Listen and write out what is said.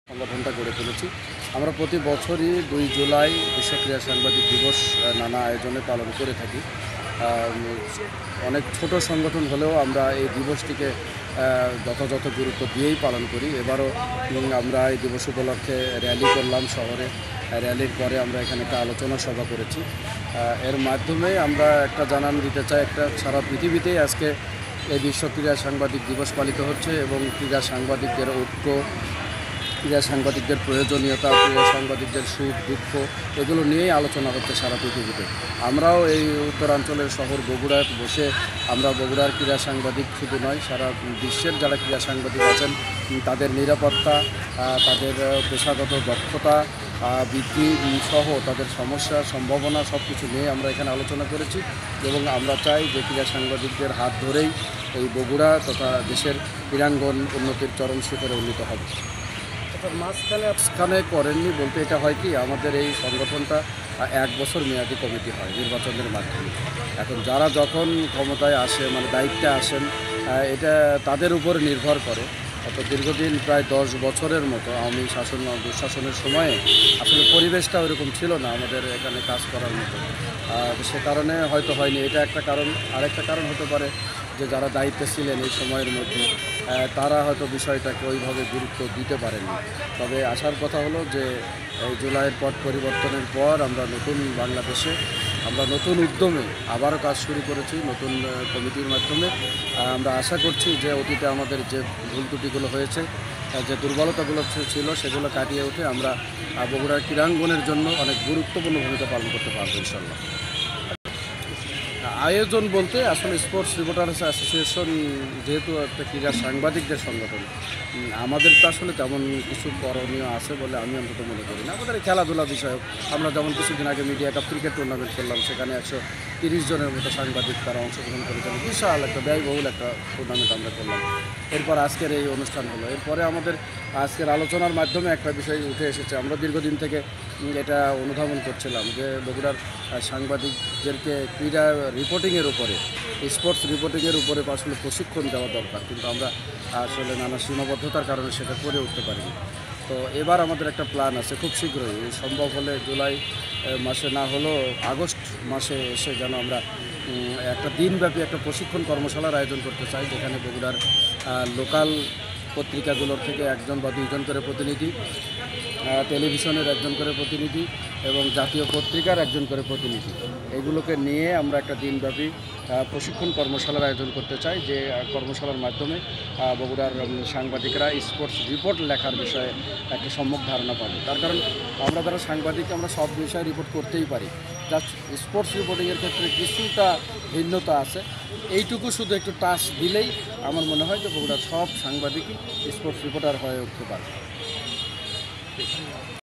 সংগঠনটা গড়ে তুলেছি। আমরা প্রতি বছরই ২ জুলাই বিশ্ব ক্রীড়া সাংবাদিক দিবস নানা আয়োজনে পালন করে থাকি। অনেক ছোট সংগঠন হলেও আমরা এই দিবসটিকে যথাযথ গুরুত্ব দিয়েই পালন করি। এবারও আমরা এই দিবস উপলক্ষে র্যালি করলাম শহরে। র্যালির পরে আমরা এখানে একটা আলোচনা সভা করেছি। এর মাধ্যমে আমরা একটা জানান দিতে চাই, একটা সারা পৃথিবীতেই আজকে এই বিশ্ব ক্রীড়া সাংবাদিক দিবস পালিত হচ্ছে এবং ক্রীড়া সাংবাদিকদের ঐক্য, ক্রীড়া সাংবাদিকদের প্রয়োজনীয়তা, ক্রীড়া সাংবাদিকদের সুখ দুঃখ এগুলো নিয়েই আলোচনা হচ্ছে সারা পৃথিবীতে। আমরাও এই উত্তরাঞ্চলের শহর বগুড়ায় বসে আমরা বগুড়ার ক্রীড়া সাংবাদিক শুধু নয়, সারা বিশ্বের যারা ক্রীড়া সাংবাদিক আছেন তাদের নিরাপত্তা, তাদের পেশাগত দক্ষতা বৃদ্ধি সহ তাদের সমস্যা সম্ভাবনা সব কিছু নিয়ে আমরা এখানে আলোচনা করেছি এবং আমরা চাই যে ক্রীড়া সাংবাদিকদের হাত ধরেই এই বগুড়া তথা দেশের ক্রীড়াঙ্গন উন্নতির চরম শিখরে উন্নীত হবে। মাঝখানে করেননি বলতে এটা হয় কি, আমাদের এই সংগঠনটা 1 বছর মেয়াদি কমিটি হয় নির্বাচনের মাধ্যমে। এখন যারা যখন ক্ষমতায় আসে মানে দায়িত্বে আসেন এটা তাদের উপর নির্ভর করে। অত দীর্ঘদিন প্রায় 10 বছরের মতো আওয়ামী শাসন দুঃশাসনের সময়ে আসলে পরিবেশটা ওইরকম ছিল না আমাদের এখানে কাজ করার মতো। সে কারণে হয়তো হয়নি, এটা একটা কারণ। আরেকটা কারণ হতে পারে যে যারা দায়িত্বে ছিলেন এই সময়ের মধ্যে তারা হয়তো বিষয়টাকে ওইভাবে গুরুত্ব দিতে পারেনি। তবে আসার কথা হলো যে এই জুলাইয়ের পট পরিবর্তনের পর আমরা নতুন বাংলাদেশে আমরা নতুন উদ্যমে আবারও কাজ শুরু করেছি নতুন কমিটির মাধ্যমে। আমরা আশা করছি যে অতীতে আমাদের যে ভুল ত্রুটিগুলো হয়েছে, যে দুর্বলতাগুলো ছিল সেগুলো কাটিয়ে উঠে আমরা বগুড়ার ক্রীড়াঙ্গনের জন্য অনেক গুরুত্বপূর্ণ ভূমিকা পালন করতে পারবো ইনশাল্লাহ। আয়োজন বলতে আসলে স্পোর্টস রিপোর্টার্স অ্যাসোসিয়েশন যেহেতু একটা ক্রীড়া সাংবাদিকদের সংগঠন, আমাদের তো আসলে তেমন কিছু করণীয় আছে বলে আমি অন্তত মনে করি না। আমাদের খেলাধুলা বিষয়ক আমরা যেমন কিছুদিন আগে মিডিয়া কাপ ক্রিকেট টুর্নামেন্ট করলাম, সেখানে 130 জনের মতো সাংবাদিক তারা অংশগ্রহণ করেছেন। বিশাল একটা ব্যয়বহুল একটা টুর্নামেন্ট আমরা করলাম। এরপর আজকের এই অনুষ্ঠান হলো। এরপরে আমাদের আজকের আলোচনার মাধ্যমে একটা বিষয় উঠে এসেছে। আমরা দীর্ঘদিন থেকে এটা অনুধাবন করছিলাম যে বগুড়ার সাংবাদিকদেরকে ক্রীড়া রিপোর্টিংয়ের উপরে, স্পোর্টস রিপোর্টিংয়ের উপরে আসলে প্রশিক্ষণ দেওয়া দরকার, কিন্তু আমরা আসলে নানা সীমাবদ্ধতার কারণে সেটা করে উঠতে পারিনি। তো এবার আমাদের একটা প্ল্যান আছে, খুব শীঘ্রই সম্ভব হলে জুলাই মাসে না হলেও আগস্ট মাসে এসে যেন আমরা একটা দিনব্যাপী একটা প্রশিক্ষণ কর্মশালার আয়োজন করতে চাই, যেখানে বগুড়ার লোকাল পত্রিকাগুলোর থেকে 1জন বা 2জন করে প্রতিনিধি, টেলিভিশনের 1জন করে প্রতিনিধি এবং জাতীয় পত্রিকার 1জন করে প্রতিনিধি, এগুলোকে নিয়ে আমরা একটা দিনব্যাপী প্রশিক্ষণ কর্মশালার আয়োজন করতে চাই, যে কর্মশালার মাধ্যমে বগুড়ার সাংবাদিকরা স্পোর্টস রিপোর্ট লেখার বিষয়ে একটা সম্যক ধারণা পাবে। তার কারণ আমরা যারা সাংবাদিক আমরা সব বিষয়ে রিপোর্ট করতেই পারি, জাস্ট স্পোর্টস রিপোর্টিংয়ের ক্ষেত্রে কিছুটা ভিন্নতা আছে। এইটুকু শুধু একটু টাচ দিলেই আমার মনে হয় যে বগুড়ার সব সাংবাদিকই স্পোর্টস রিপোর্টার হয়ে উঠতে পারে।